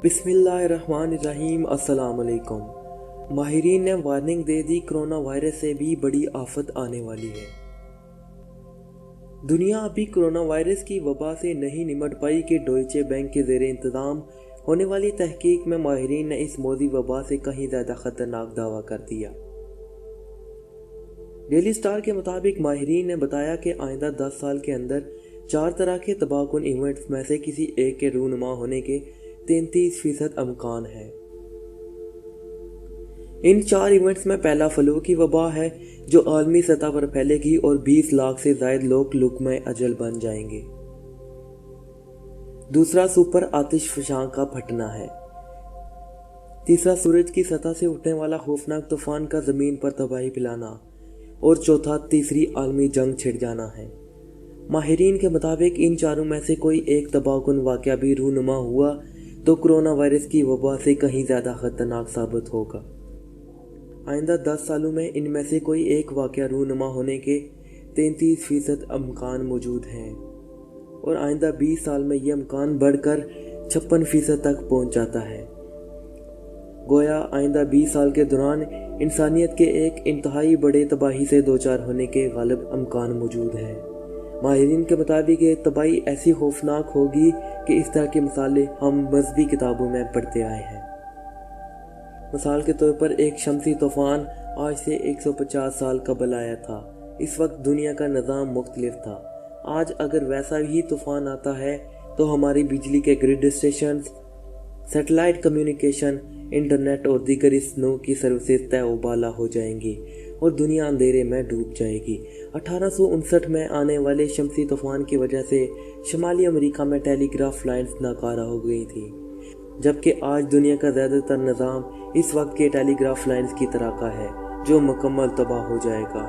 بسم اللہ الرحمن الرحیم۔ السلام علیکم۔ ماہرین نے وارننگ دے دی، کرونا وائرس سے بھی بڑی آفت آنے والی ہے۔ دنیا ابھی کرونا وائرس کی وبا سے نہیں نمٹ پائی کہ ڈوئچے بینک کے زیر انتظام ہونے والی تحقیق میں ماہرین نے اس موذی وبا سے کہیں زیادہ خطرناک دعویٰ کر دیا۔ ڈیلی سٹار کے مطابق ماہرین نے بتایا کہ آئندہ 10 سال کے اندر 4 طرح کے تباہ کن ایونٹس میں سے کسی ایک کے رونما ہونے کے 33% امکان ہے۔ ان 4 ایونٹس میں پہلا فلو کی وبا ہے جو عالمی سطح پر پھیلے گی اور 20 لاکھ سے زائد لوگ لقمۂ اجل بن جائیں گے۔ دوسرا سپر آتش فشاں کا پھٹنا ہے۔ تیسرا سورج کی سطح سے اٹھنے والا خوفناک طوفان کا زمین پر تباہی پھیلانا، اور چوتھا تیسری عالمی جنگ چھڑ جانا ہے۔ ماہرین کے مطابق ان چاروں میں سے کوئی ایک تباہ کن واقعہ بھی رونما ہوا تو کرونا وائرس کی وبا سے کہیں زیادہ خطرناک ثابت ہوگا۔ آئندہ 10 سالوں میں ان میں سے کوئی ایک واقعہ رونما ہونے کے 33% امکان موجود ہیں، اور آئندہ 20 سال میں یہ امکان بڑھ کر 56% تک پہنچ جاتا ہے۔ گویا آئندہ 20 سال کے دوران انسانیت کے ایک انتہائی بڑے تباہی سے دوچار ہونے کے غالب امکان موجود ہیں۔ ماہرین کے مطابق یہ تباہی ایسی خوفناک ہوگی کہ اس طرح کی مثالیں ہم مذہبی کتابوں میں پڑھتے آئے ہیں۔ مثال کے طور پر ایک شمسی طوفان آج سے 150 سال قبل آیا تھا۔ اس وقت دنیا کا نظام مختلف تھا۔ آج اگر ویسا ہی طوفان آتا ہے تو ہماری بجلی کے grid stations, satellite communication, internet اور دیگر اس نوع کی سروسز طے و بالا ہو جائیں گی اور دنیا اندھیرے میں ڈوب جائے گی۔ 1859 میں آنے والے شمسی طوفان کی وجہ سے شمالی امریکہ میں ٹیلی گراف لائنز ناکارہ ہو گئی تھیں، جبکہ آج دنیا کا زیادہ تر نظام اس وقت کے ٹیلی گراف لائنز کی طرح کا ہے جو مکمل تباہ ہو جائے گا۔